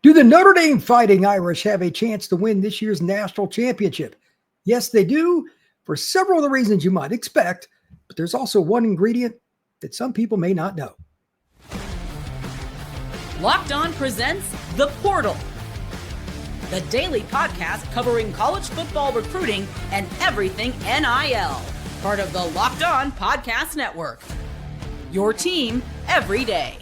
Do the Notre Dame Fighting Irish have a chance to win this year's national championship? Yes, they do, for several of the reasons you might expect, but there's also one ingredient that some people may not know. Locked On presents The Portal, the daily podcast covering college football recruiting and everything NIL, part of the Locked On Podcast Network. Your team every day.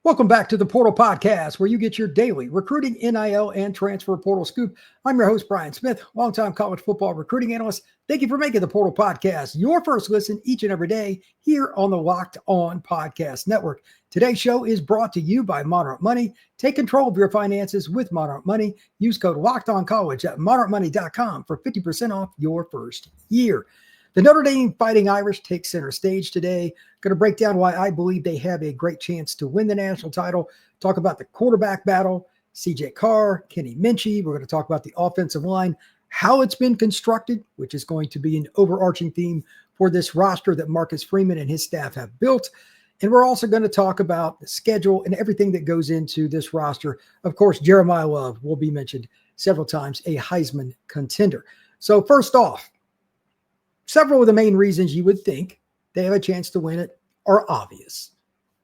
Welcome back to the Portal Podcast, where you get your daily recruiting, NIL, and transfer portal scoop. I'm your host, Brian Smith, longtime college football recruiting analyst. Thank you for making the Portal Podcast your first listen each and every day here on the Locked On Podcast Network. Today's show is brought to you by Monarch Money. Take control of your finances with Monarch Money. Use code LOCKEDONCollege at monarchmoney.com for 50% off your first year. The Notre Dame Fighting Irish take center stage today. Going to break down why I believe they have a great chance to win the national title. Talk about the quarterback battle, CJ Carr, Kenny Minchey. We're going to talk about the offensive line, how it's been constructed, which is going to be an overarching theme for this roster that Marcus Freeman and his staff have built. And we're also going to talk about the schedule and everything that goes into this roster. Of course, Jeremiyah Love will be mentioned several times, a Heisman contender. So first off, several of the main reasons you would think they have a chance to win it are obvious.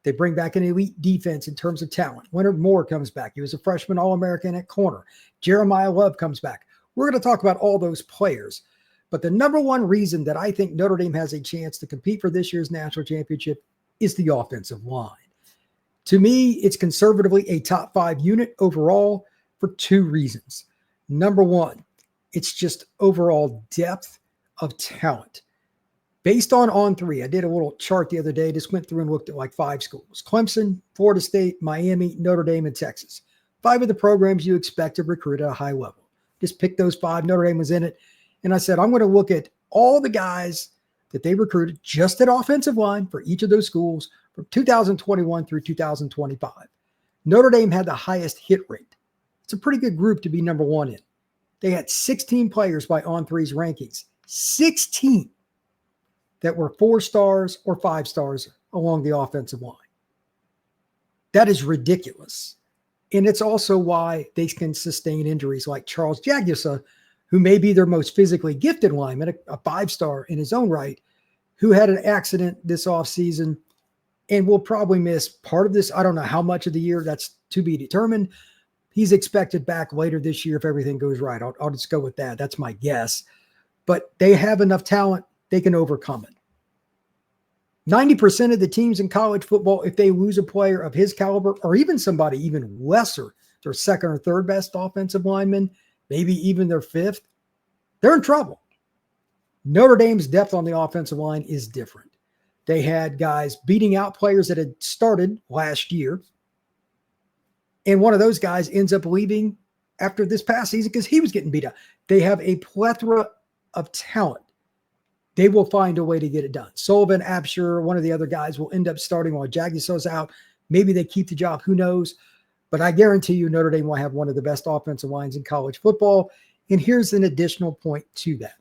They bring back an elite defense in terms of talent. Leonard Moore comes back. He was a freshman All-American at corner. Jeremiyah Love comes back. We're going to talk about all those players. But the number one reason that I think Notre Dame has a chance to compete for this year's national championship is the offensive line. To me, it's conservatively a top 5 unit overall for 2 reasons. Number one, it's just overall depth of talent. Based on 3, I did a little chart the other day, just went through and looked at like 5 schools: Clemson, Florida State, Miami, Notre Dame, and Texas. 5 of the programs you expect to recruit at a high level. Just picked those 5. Notre Dame was in it. And I said, I'm going to look at all the guys that they recruited just at offensive line for each of those schools from 2021 through 2025. Notre Dame had the highest hit rate. It's a pretty good group to be number 1 in. They had 16 players by On3's rankings. 16 that were 4 stars or 5 stars along the offensive line. That is ridiculous. And it's also why they can sustain injuries like Charles Jagusa, who may be their most physically gifted lineman, a 5-star in his own right, who had an accident this offseason and will probably miss part of this. I don't know how much of the year, that's to be determined. He's expected back later this year if everything goes right. I'll just go with that. That's my guess. But they have enough talent, they can overcome it. 90% of the teams in college football, if they lose a player of his caliber, or even somebody even lesser, their second or third best offensive lineman, maybe even their 5th, they're in trouble. Notre Dame's depth on the offensive line is different. They had guys beating out players that had started last year. And one of those guys ends up leaving after this past season because he was getting beat up. They have a plethora of talent. They will find a way to get it done. Sullivan, Absher, one of the other guys will end up starting while Jaguso's out. Maybe they keep the job. Who knows? But I guarantee you Notre Dame will have one of the best offensive lines in college football. And here's an additional point to that.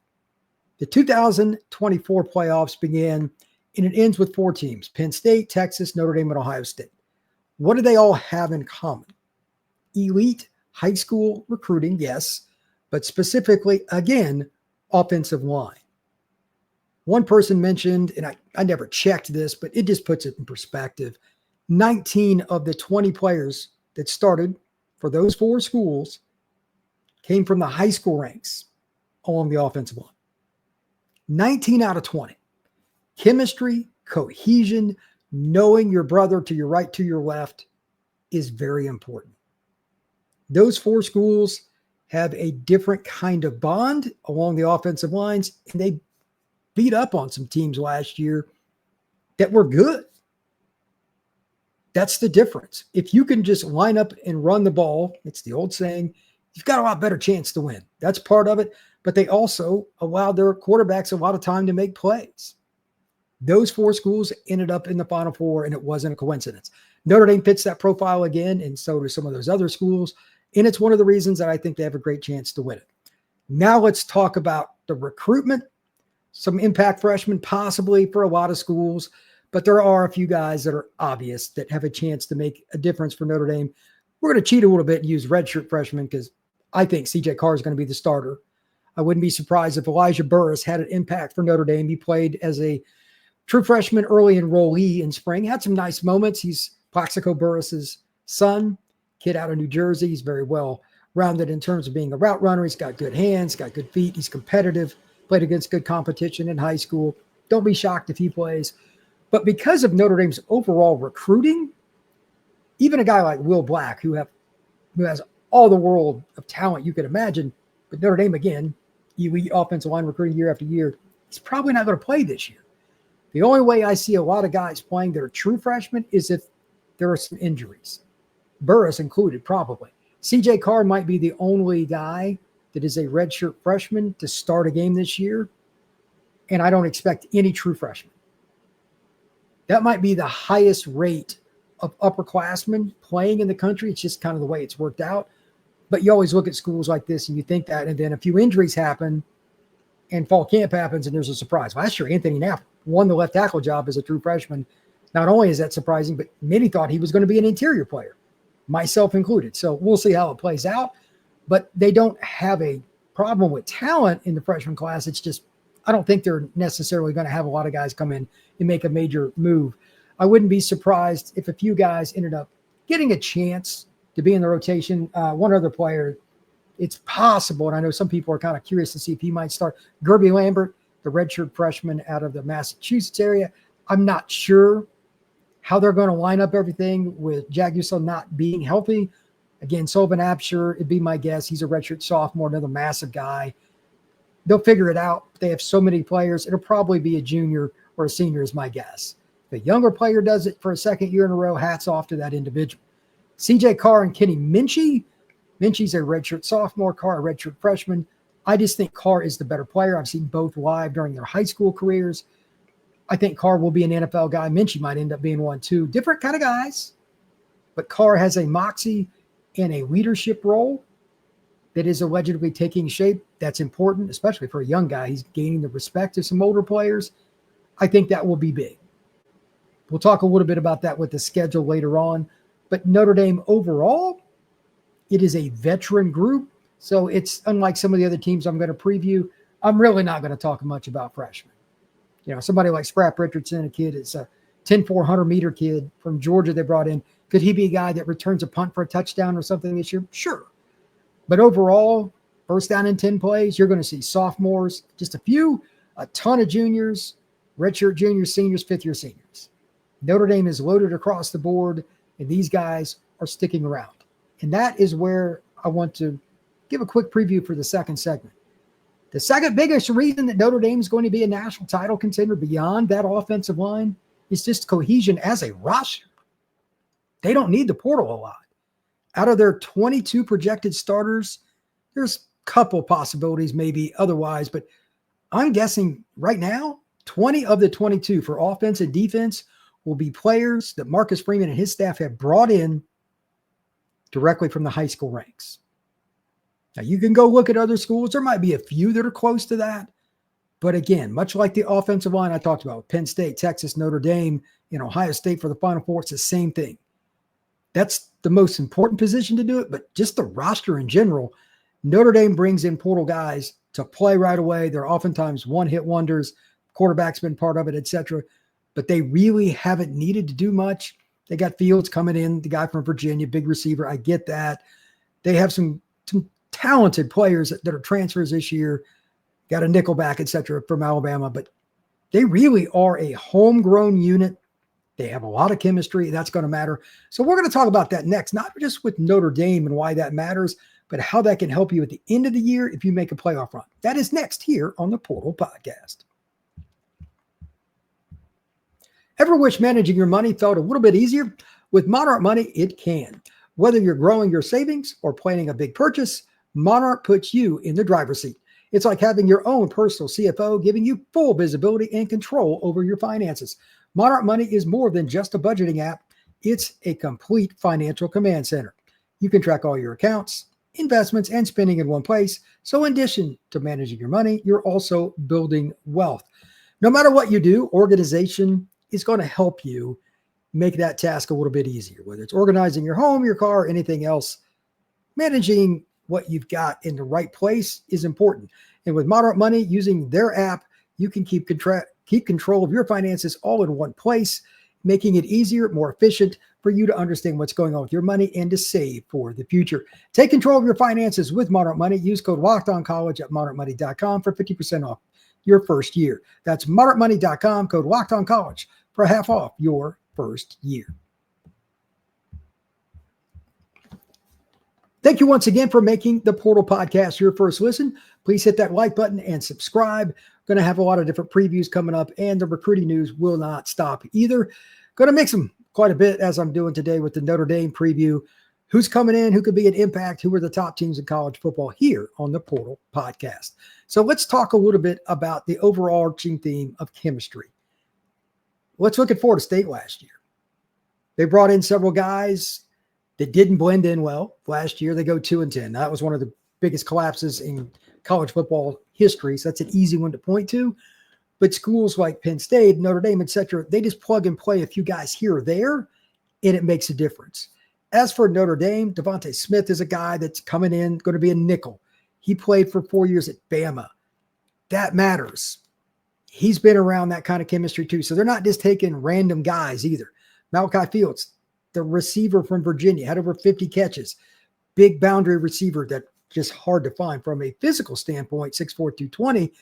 The 2024 playoffs began, and it ends with 4 teams: Penn State, Texas, Notre Dame, and Ohio State. What do they all have in common? Elite high school recruiting, yes, but specifically, again, offensive line. One person mentioned, and I never checked this, but it just puts it in perspective, 19 of the 20 players that started for those 4 schools came from the high school ranks along the offensive line. 19 out of 20. Chemistry, cohesion, knowing your brother to your right, to your left is very important. Those 4 schools have a different kind of bond along the offensive lines, and they beat up on some teams last year that were good. That's the difference. If you can just line up and run the ball, it's the old saying, you've got a lot better chance to win. That's part of it. But they also allow their quarterbacks a lot of time to make plays. Those 4 schools ended up in the Final Four, and it wasn't a coincidence. Notre Dame fits that profile again, and so do some of those other schools. And it's one of the reasons that I think they have a great chance to win it. Now let's talk about the recruitment. Some impact freshmen possibly for a lot of schools, but there are a few guys that are obvious that have a chance to make a difference for Notre Dame. We're going to cheat a little bit and use redshirt freshmen because I think CJ Carr is going to be the starter. I wouldn't be surprised if Elijah Burris had an impact for Notre Dame. He played as a true freshman, early enrollee in spring, had some nice moments. He's Plaxico Burris's son, kid out of New Jersey. He's very well rounded in terms of being a route runner. He's got good hands, got good feet. He's competitive, played against good competition in high school. Don't be shocked if he plays. But because of Notre Dame's overall recruiting, even a guy like Will Black, who has all the world of talent you could imagine, but Notre Dame, again, elite offensive line recruiting year after year, he's probably not going to play this year. The only way I see a lot of guys playing that are true freshmen is if there are some injuries, Burris included, probably. CJ Carr might be the only guy that is a redshirt freshman to start a game this year, and I don't expect any true freshmen. That might be the highest rate of upperclassmen playing in the country. It's just kind of the way it's worked out. But you always look at schools like this and you think that, and then a few injuries happen and fall camp happens and there's a surprise. Last year, Anthony Knapp won the left tackle job as a true freshman. Not only is that surprising, but many thought he was going to be an interior player, myself included. So we'll see how it plays out. But they don't have a problem with talent in the freshman class. It's just, I don't think they're necessarily going to have a lot of guys come in and make a major move. I wouldn't be surprised if a few guys ended up getting a chance to be in the rotation. One other player, it's possible, and I know some people are kind of curious to see if he might start. Gerby Lambert, the redshirt freshman out of the Massachusetts area. I'm not sure how they're going to line up everything with Jagusa not being healthy. Again, Sullivan Absher, it'd be my guess. He's a redshirt sophomore, another massive guy. They'll figure it out. They have so many players. It'll probably be a junior or a senior is my guess. If a younger player does it for a second year in a row, hats off to that individual. CJ Carr and Kenny Minchie. Minchie's a redshirt sophomore, Carr a redshirt freshman. I just think Carr is the better player. I've seen both live during their high school careers. I think Carr will be an NFL guy. Minchie might end up being one too. Different kind of guys. But Carr has a moxie and a leadership role that is allegedly taking shape. That's important, especially for a young guy. He's gaining the respect of some older players. I think that will be big. We'll talk a little bit about that with the schedule later on. But Notre Dame overall, it is a veteran group. So it's unlike some of the other teams I'm going to preview. I'm really not going to talk much about freshmen. You know, somebody like Spratt Richardson, a kid, is a 10-400 meter kid from Georgia they brought in. Could he be a guy that returns a punt for a touchdown or something this year? Sure. But overall, first down in 10 plays, you're going to see sophomores, just a few, a ton of juniors, redshirt juniors, seniors, fifth-year seniors. Notre Dame is loaded across the board, and these guys are sticking around. And that is where I want to give a quick preview for the second segment. The second biggest reason that Notre Dame is going to be a national title contender beyond that offensive line is just cohesion as a roster. They don't need the portal a lot. Out of their 22 projected starters, there's a couple possibilities maybe otherwise, but I'm guessing right now, 20 of the 22 for offense and defense will be players that Marcus Freeman and his staff have brought in directly from the high school ranks. Now, you can go look at other schools. There might be a few that are close to that. But again, much like the offensive line I talked about, Penn State, Texas, Notre Dame, and Ohio State for the Final Four, it's the same thing. That's the most important position to do it. But just the roster in general, Notre Dame brings in portal guys to play right away. They're oftentimes one-hit wonders. Quarterback's been part of it, etc. But they really haven't needed to do much. They got Fields coming in, the guy from Virginia, big receiver. I get that. They have some talented players that are transfers this year, got a nickelback, etc. from Alabama, but they really are a homegrown unit. They have a lot of chemistry. That's going to matter. So we're going to talk about that next, not just with Notre Dame and why that matters, but how that can help you at the end of the year if you make a playoff run. That is next here on the Portal Podcast. Ever wish managing your money felt a little bit easier? With Monarch Money, it can. Whether you're growing your savings or planning a big purchase, Monarch puts you in the driver's seat. It's like having your own personal CFO, giving you full visibility and control over your finances. Monarch Money is more than just a budgeting app. It's a complete financial command center. You can track all your accounts, investments, and spending in one place. So in addition to managing your money, you're also building wealth. No matter what you do, organization is going to help you make that task a little bit easier, whether it's organizing your home, your car, anything else. Managing what you've got in the right place is important. And with Monarch Money, using their app, you can keep control of your finances all in one place, making it easier, more efficient for you to understand what's going on with your money and to save for the future. Take control of your finances with Monarch Money. Use code LOCKEDONCollege at monarchmoney.com for 50% off your first year. That's monarchmoney.com, code LOCKEDONCollege for half off your first year. Thank you once again for making the Portal Podcast your first listen. Please hit that like button and subscribe. Going to have a lot of different previews coming up, and the recruiting news will not stop either. Going to mix them quite a bit as I'm doing today with the Notre Dame preview. Who's coming in, who could be an impact, who are the top teams in college football here on the Portal Podcast. So let's talk a little bit about the overarching theme of chemistry. Let's look at Florida State last year. They brought in several guys that didn't blend in well. Last year, they go 2-10. That was one of the biggest collapses in college football history. So that's an easy one to point to. But schools like Penn State, Notre Dame, et cetera, they just plug and play a few guys here or there, and it makes a difference. As for Notre Dame, Devontae Smith is a guy that's coming in, going to be a nickel. He played for 4 years at Bama. That matters. He's been around that kind of chemistry too. So they're not just taking random guys either. Malachi Fields, the receiver from Virginia, had over 50 catches. Big boundary receiver that just hard to find from a physical standpoint, 6'4", 220.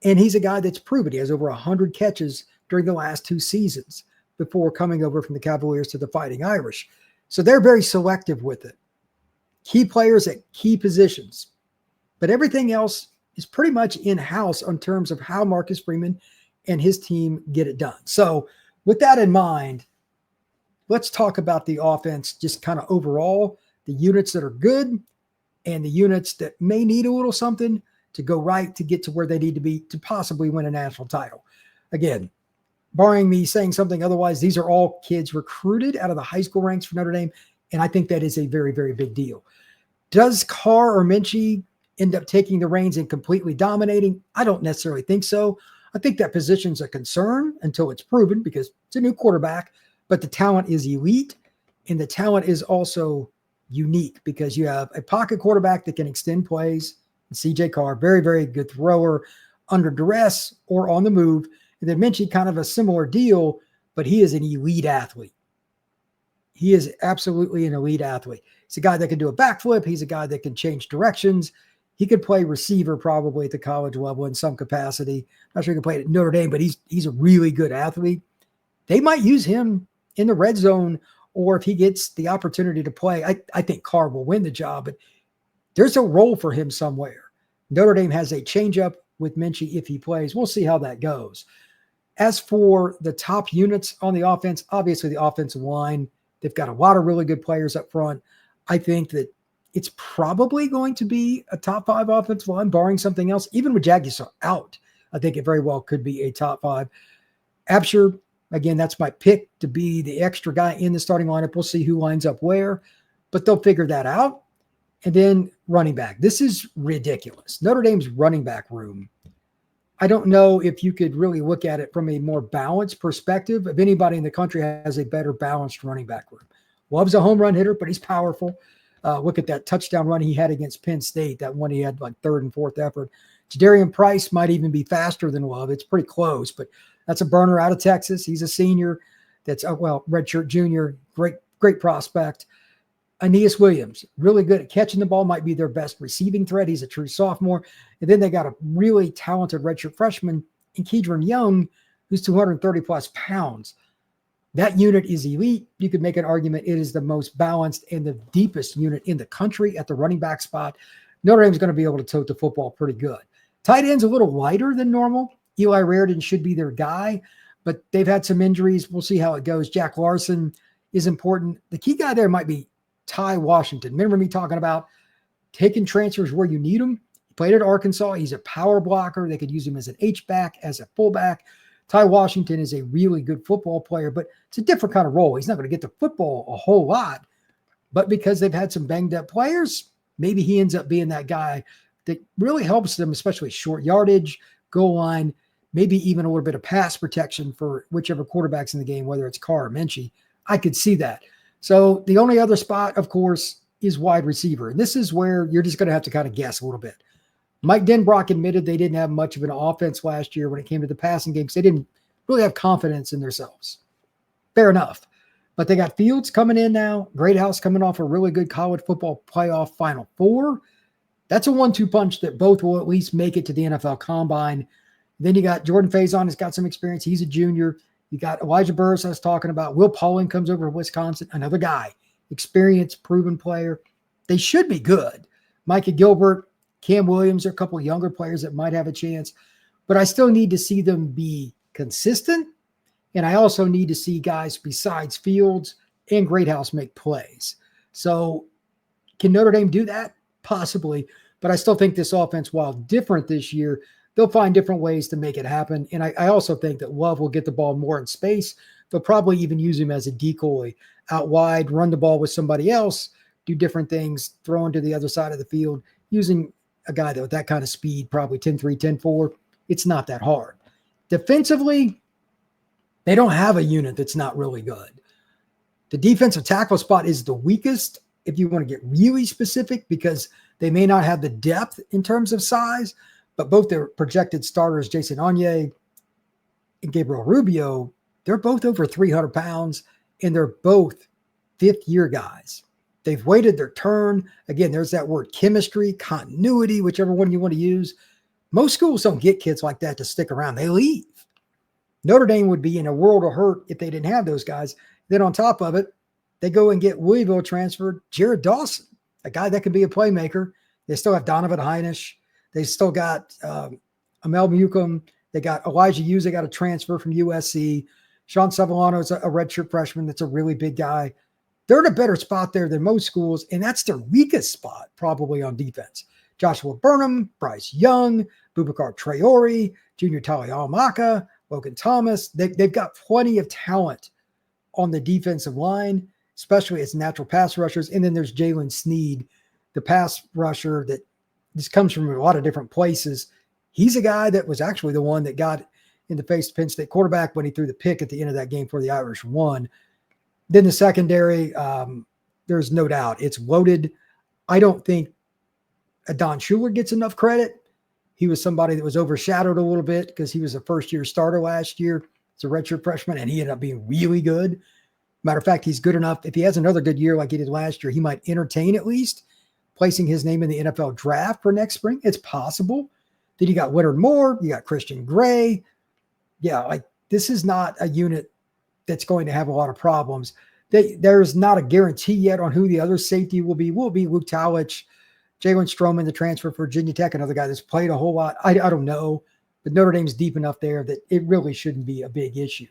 And he's a guy that's proven he has over 100 catches during the last 2 seasons before coming over from the Cavaliers to the Fighting Irish. So they're very selective with it. Key players at key positions. But everything else is pretty much in-house in terms of how Marcus Freeman and his team get it done. So with that in mind, let's talk about the offense just kind of overall, the units that are good and the units that may need a little something to go right to get to where they need to be to possibly win a national title. Again, barring me saying something otherwise, these are all kids recruited out of the high school ranks for Notre Dame, and I think that is a very, very big deal. Does Carr or Minchie end up taking the reins and completely dominating? I don't necessarily think so. I think that position's a concern until it's proven because it's a new quarterback, but the talent is elite, and the talent is also unique because you have a pocket quarterback that can extend plays. CJ Carr, very, very good thrower under duress or on the move. And then Minchie, kind of a similar deal, but he is an elite athlete. He is absolutely an elite athlete. He's a guy that can do a backflip. He's a guy that can change directions. He could play receiver probably at the college level in some capacity. I'm not sure he can play at Notre Dame, but he's a really good athlete. They might use him in the red zone, or if he gets the opportunity to play, I think Carr will win the job, but there's a role for him somewhere. Notre Dame has a changeup with Minchie if he plays. We'll see how that goes. As for the top units on the offense, obviously the offensive line, they've got a lot of really good players up front. I think that it's probably going to be a top 5 offensive line, barring something else. Even with Jagiso out, I think it very well could be a top 5. Absher, again, that's my pick to be the extra guy in the starting lineup. We'll see who lines up where, but they'll figure that out. And then running back. This is ridiculous. Notre Dame's running back room. I don't know if you could really look at it from a more balanced perspective. If anybody in the country has a better balanced running back room. Love's a home run hitter, but he's powerful. Look at that touchdown run he had against Penn State, that one he had like 3rd and 4th effort. Jadarian Price might even be faster than Love. It's pretty close, but that's a burner out of Texas. He's a senior. That's, redshirt junior. Great prospect. Aeneas Williams, really good at catching the ball, might be their best receiving threat. He's a true sophomore. And then they got a really talented redshirt freshman in Kedron Young, who's 230 plus pounds. That unit is elite. You could make an argument it is the most balanced and the deepest unit in the country at the running back spot. Notre Dame's going to be able to tote the football pretty good. Tight end's a little lighter than normal. Eli Raridon should be their guy, but they've had some injuries. We'll see how it goes. Jack Larson is important. The key guy there might be Ty Washington. Remember me talking about taking transfers where you need them? He played at Arkansas. He's a power blocker. They could use him as an H-back, as a fullback. Ty Washington is a really good football player, but it's a different kind of role. He's not going to get the football a whole lot, but because they've had some banged up players, maybe he ends up being that guy that really helps them, especially short yardage, goal line, maybe even a little bit of pass protection for whichever quarterback's in the game, whether it's Carr or Minchie. I could see that. So the only other spot, of course, is wide receiver. And this is where you're just going to have to kind of guess a little bit. Mike Denbrock admitted they didn't have much of an offense last year when it came to the passing game because they didn't really have confidence in themselves. Fair enough. But they got Fields coming in now. Greathouse coming off a really good college football playoff Final Four. That's a 1-2 punch that both will at least make it to the NFL Combine. Then you got Jordan Faison has got some experience. He's a junior. You got Elijah Burris I was talking about. Will Pauling comes over to Wisconsin, another guy, experienced, proven player. They should be good. Micah Gilbert, Cam Williams are a couple of younger players that might have a chance. But I still need to see them be consistent. And I also need to see guys besides Fields and Greathouse make plays. So can Notre Dame do that? Possibly. But I still think this offense, while different this year, they'll find different ways to make it happen. And I also think that Love will get the ball more in space. They'll probably even use him as a decoy out wide, run the ball with somebody else, do different things, throw him to the other side of the field, using a guy with that kind of speed, probably 10-3, 10-4. It's not that hard. Defensively, they don't have a unit that's not really good. The defensive tackle spot is the weakest if you want to get really specific because they may not have the depth in terms of size, but both their projected starters, Jason Onye and Gabriel Rubio, they're both over 300 pounds, and they're both fifth-year guys. They've waited their turn. Again, there's that word chemistry, continuity, whichever one you want to use. Most schools don't get kids like that to stick around. They leave. Notre Dame would be in a world of hurt if they didn't have those guys. Then on top of it, they go and get Louisville transferred Jared Dawson, a guy that can be a playmaker. They still have Donovan Heinisch. They still got Amel Mukum. They got Elijah Hughes. They got a transfer from USC. Sean Savillano is a redshirt freshman that's a really big guy. They're in a better spot there than most schools, and that's their weakest spot probably on defense. Joshua Burnham, Bryce Young, Boubacar Traore, Junior Taliamaka, Logan Thomas. They've got plenty of talent on the defensive line, especially as natural pass rushers. And then there's Jalen Sneed, the pass rusher that this comes from a lot of different places. He's a guy that was actually the one that got in the face of Penn State quarterback when he threw the pick at the end of that game for the Irish won. Then the secondary, there's no doubt it's loaded. I don't think Adon Schuler gets enough credit. He was somebody that was overshadowed a little bit because he was a first-year starter last year. He's a redshirt freshman, and he ended up being really good. Matter of fact, he's good enough. If he has another good year like he did last year, he might entertain at least placing his name in the NFL draft for next spring. It's possible. Then you got Leonard Moore. You got Christian Gray. Yeah, like this is not a unit that's going to have a lot of problems. There's not a guarantee yet on who the other safety will be. Will be Luke Talich, Jalen Stroman, the transfer for Virginia Tech, another guy that's played a whole lot. I don't know, but Notre Dame's deep enough there that it really shouldn't be a big issue.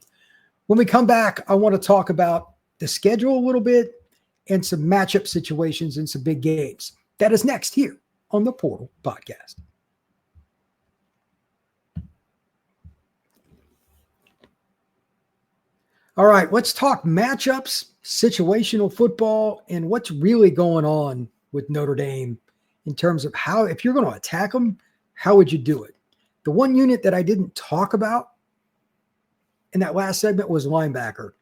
When we come back, I want to talk about the schedule a little bit and some matchup situations and some big games. That is next here on the Portal Podcast. All right, let's talk matchups, situational football, and what's really going on with Notre Dame in terms of how, if you're going to attack them, how would you do it? The one unit that I didn't talk about in that last segment was linebacker,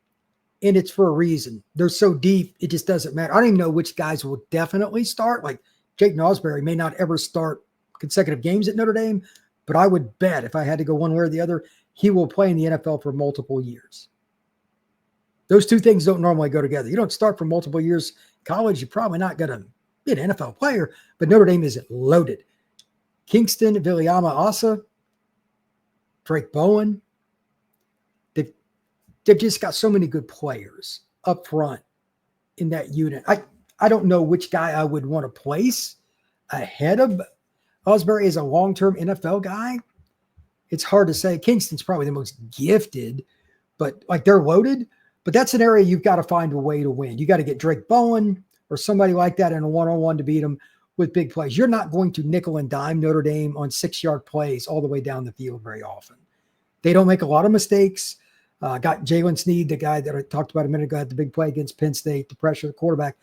and it's for a reason. They're so deep, it just doesn't matter. I don't even know which guys will definitely start. Like Jake Nosberry may not ever start consecutive games at Notre Dame, but I would bet if I had to go one way or the other, he will play in the NFL for multiple years. Those two things don't normally go together. You don't start for multiple years in college, you're probably not going to be an NFL player, but Notre Dame is loaded. Kingston, Viliama Asa, Drake Bowen. They've just got so many good players up front in that unit. I don't know which guy I would want to place ahead of Osbury as a long-term NFL guy. It's hard to say. Kingston's probably the most gifted, but like they're loaded. But that's an area you've got to find a way to win. You got to get Drake Bowen or somebody like that in a one-on-one to beat them with big plays. You're not going to nickel and dime Notre Dame on 6-yard plays all the way down the field very often. They don't make a lot of mistakes. Got Jalen Sneed, the guy that I talked about a minute ago, had the big play against Penn State to pressure the quarterback.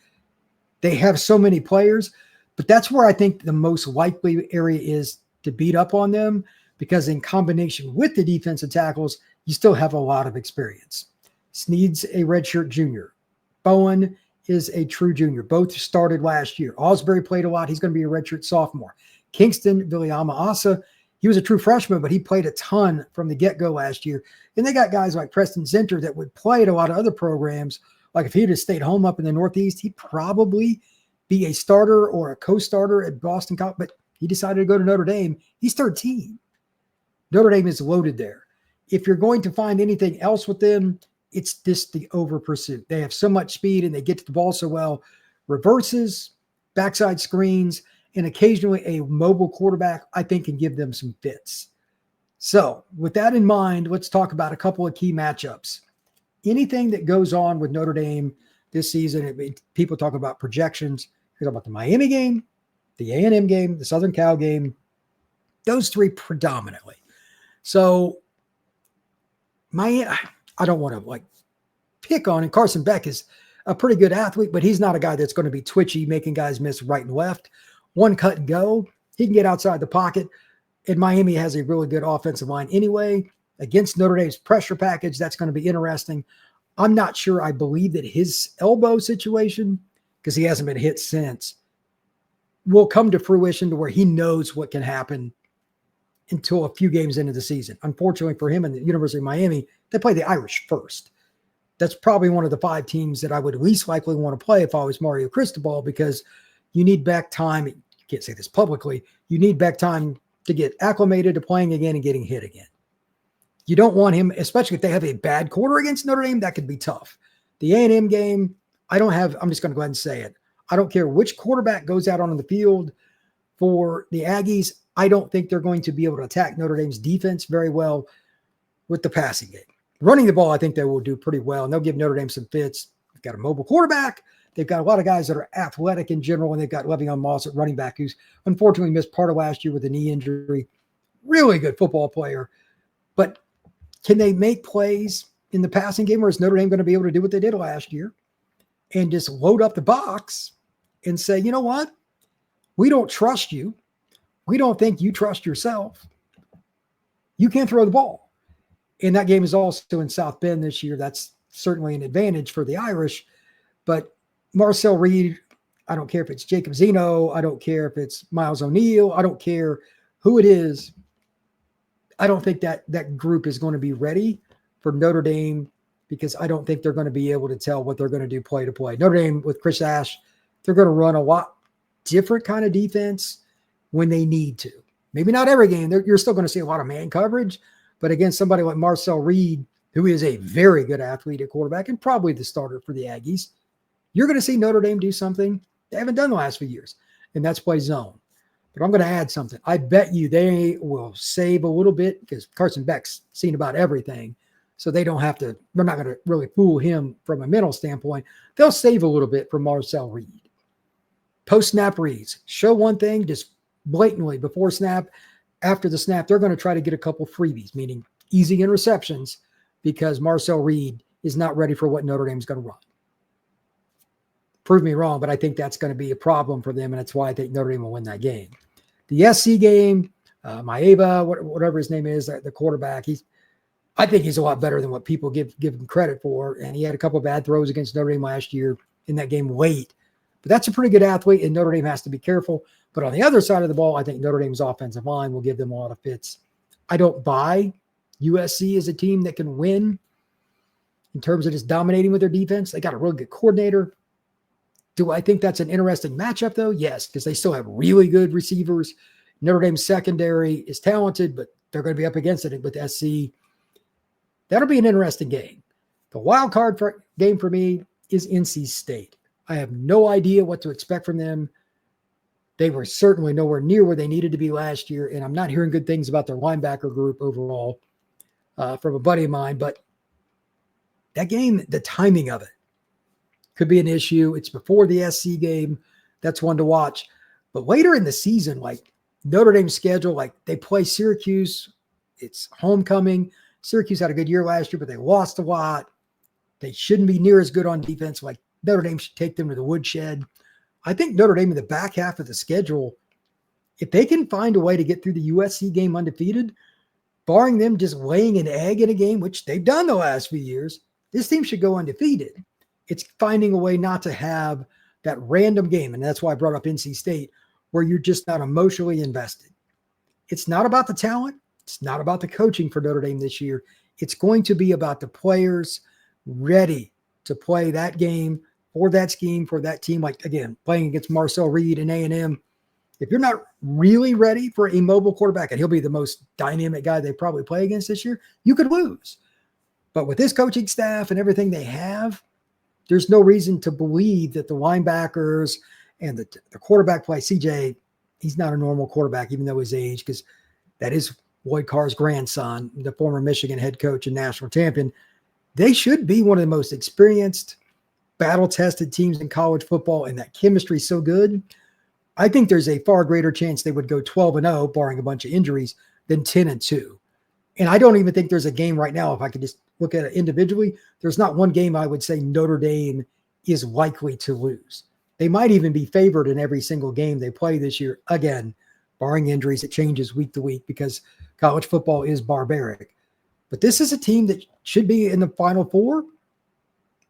They have so many players, but that's where I think the most likely area is to beat up on them. because in combination with the defensive tackles, you still have a lot of experience. Sneed's a redshirt junior. Bowen is a true junior. Both started last year. Osbury played a lot. He's going to be a redshirt sophomore. Kingston Viliama Asa, he was a true freshman, but he played a ton from the get-go last year. And they got guys like Preston Zinter that would play at a lot of other programs. Like if he'd have stayed home up in the Northeast, he'd probably be a starter or a co-starter at Boston College, but he decided to go to Notre Dame. He's third team. Notre Dame is loaded there. If you're going to find anything else with them, it's just the over pursuit. They have so much speed and they get to the ball so well. Reverses, backside screens, and occasionally a mobile quarterback, I think, can give them some fits. So with that in mind, let's talk about a couple of key matchups. Anything that goes on with Notre Dame this season, people talk about projections. They talk about the Miami game, the A&M game, the Southern Cal game, those three predominantly. So I don't want to pick on it. Carson Beck is a pretty good athlete, but he's not a guy that's going to be twitchy, making guys miss right and left. One cut and go. He can get outside the pocket. And Miami has a really good offensive line anyway. Against Notre Dame's pressure package, that's going to be interesting. I'm not sure I believe that his elbow situation, because he hasn't been hit since, will come to fruition to where he knows what can happen until a few games into the season. Unfortunately for him and the University of Miami, they play the Irish first. That's probably one of the 5 teams that I would least likely want to play if I was Mario Cristobal, because you need back time. You can't say this publicly. You need back time to get acclimated to playing again and getting hit again. You don't want him, especially if they have a bad quarter against Notre Dame, that could be tough. The A&M game, I'm just going to go ahead and say it. I don't care which quarterback goes out on the field for the Aggies. I don't think they're going to be able to attack Notre Dame's defense very well with the passing game. Running the ball, I think they will do pretty well, and they'll give Notre Dame some fits. They've got a mobile quarterback. They've got a lot of guys that are athletic in general, and they've got Le'Veon Moss at running back, who's unfortunately missed part of last year with a knee injury. Really good football player. But can they make plays in the passing game, or is Notre Dame going to be able to do what they did last year and just load up the box and say, you know what? We don't trust you. We don't think you trust yourself. You can't throw the ball. And that game is also in South Bend this year. That's certainly an advantage for the Irish. But Marcel Reed, I don't care if it's Jacob Zeno. I don't care if it's Miles O'Neill. I don't care who it is. I don't think that group is going to be ready for Notre Dame, because I don't think they're going to be able to tell what they're going to do play to play. Notre Dame with Chris Ash, they're going to run a lot different kind of defense when they need to. Maybe not every game. You're still going to see a lot of man coverage, but against somebody like Marcel Reed, who is a very good athlete at quarterback and probably the starter for the Aggies, you're going to see Notre Dame do something they haven't done the last few years, and that's play zone. But I'm going to add something. I bet you they will save a little bit, because Carson Beck's seen about everything, so they're not going to really fool him from a mental standpoint. They'll save a little bit from Marcel Reed. Post-snap reads. Show one thing just blatantly before snap. After the snap, they're going to try to get a couple freebies, meaning easy interceptions, because Marcel Reed is not ready for what Notre Dame is going to run. Prove me wrong, but I think that's going to be a problem for them, and that's why I think Notre Dame will win that game. The SC game, Maeva, whatever his name is, the quarterback, I think he's a lot better than what people give him credit for, and he had a couple of bad throws against Notre Dame last year in that game late. But that's a pretty good athlete, and Notre Dame has to be careful. But on the other side of the ball, I think Notre Dame's offensive line will give them a lot of fits. I don't buy USC as a team that can win in terms of just dominating with their defense. They got a really good coordinator. Do I think that's an interesting matchup, though? Yes, because they still have really good receivers. Notre Dame's secondary is talented, but they're going to be up against it with SC. That'll be an interesting game. The wild card game for me is NC State. I have no idea what to expect from them. They were certainly nowhere near where they needed to be last year, and I'm not hearing good things about their linebacker group overall from a buddy of mine. But that game, the timing of it could be an issue. It's before the SC game. That's one to watch. But later in the season, like Notre Dame's schedule, like they play Syracuse. It's homecoming. Syracuse had a good year last year, but they lost a lot. They shouldn't be near as good on defense. Like Notre Dame should take them to the woodshed. I think Notre Dame in the back half of the schedule, if they can find a way to get through the USC game undefeated, barring them just laying an egg in a game, which they've done the last few years, this team should go undefeated. It's finding a way not to have that random game, and that's why I brought up NC State, where you're just not emotionally invested. It's not about the talent. It's not about the coaching for Notre Dame this year. It's going to be about the players ready to play that game for that scheme, for that team. Like, again, playing against Marcel Reed and A&M. If you're not really ready for a mobile quarterback, and he'll be the most dynamic guy they probably play against this year, you could lose. But with this coaching staff and everything they have, there's no reason to believe that the linebackers and the quarterback play, CJ, he's not a normal quarterback, even though his age, because that is Lloyd Carr's grandson, the former Michigan head coach and national champion. They should be one of the most experienced, battle-tested teams in college football, and that chemistry is so good. I think there's a far greater chance they would go 12-0, barring a bunch of injuries, than 10-2. And I don't even think there's a game right now, if I could just look at it individually, there's not one game I would say Notre Dame is likely to lose. They might even be favored in every single game they play this year. Again, barring injuries, it changes week to week because college football is barbaric. But this is a team that should be in the Final Four,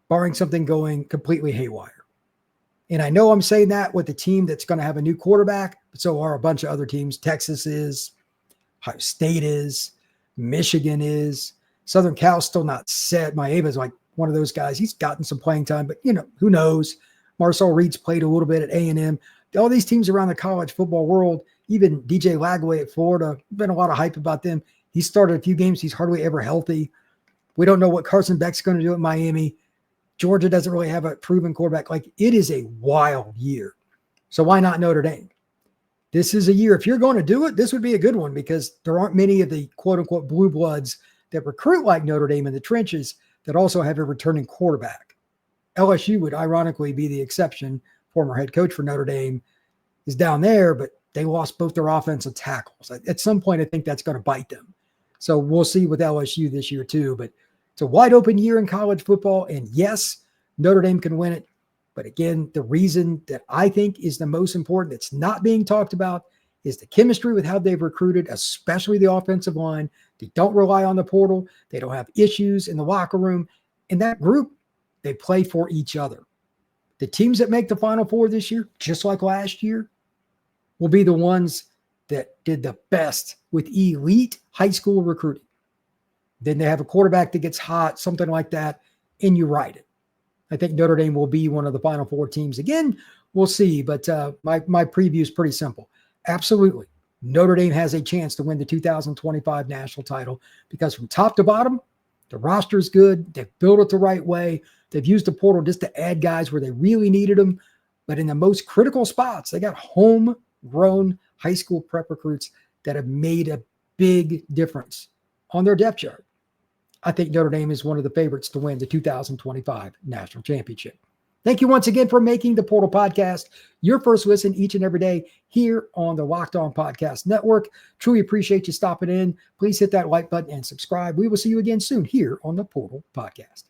barring something going completely haywire. And I know I'm saying that with a team that's going to have a new quarterback, but so are a bunch of other teams. Texas is, Ohio State is, Michigan is, Southern Cal's still not set. Miami's like one of those guys. He's gotten some playing time, but who knows? Marcel Reed's played a little bit at A&M. All these teams around the college football world, even DJ Lagway at Florida, been a lot of hype about them. He started a few games. He's hardly ever healthy. We don't know what Carson Beck's going to do at Miami. Georgia doesn't really have a proven quarterback. Like, it is a wild year. So why not Notre Dame? This is a year. If you're going to do it, this would be a good one because there aren't many of the quote-unquote blue bloods that recruit like Notre Dame in the trenches that also have a returning quarterback. LSU would ironically be the exception. Former head coach for Notre Dame is down there, but they lost both their offensive tackles. At some point, I think that's going to bite them. So we'll see with LSU this year too. But it's a wide open year in college football. And yes, Notre Dame can win it. But again, the reason that I think is the most important that's not being talked about is the chemistry with how they've recruited, especially the offensive line. They don't rely on the portal. They don't have issues in the locker room. In that group, they play for each other. The teams that make the Final Four this year, just like last year, will be the ones that did the best with elite high school recruiting. Then they have a quarterback that gets hot, something like that, and you ride it. I think Notre Dame will be one of the Final Four teams. Again, we'll see, but my preview is pretty simple. Absolutely. Notre Dame has a chance to win the 2025 national title because from top to bottom, the roster is good. They've built it the right way. They've used the portal just to add guys where they really needed them. But in the most critical spots, they got homegrown high school prep recruits that have made a big difference on their depth chart. I think Notre Dame is one of the favorites to win the 2025 national championship. Thank you once again for making the Portal Podcast your first listen each and every day here on the Locked On Podcast Network. Truly appreciate you stopping in. Please hit that like button and subscribe. We will see you again soon here on the Portal Podcast.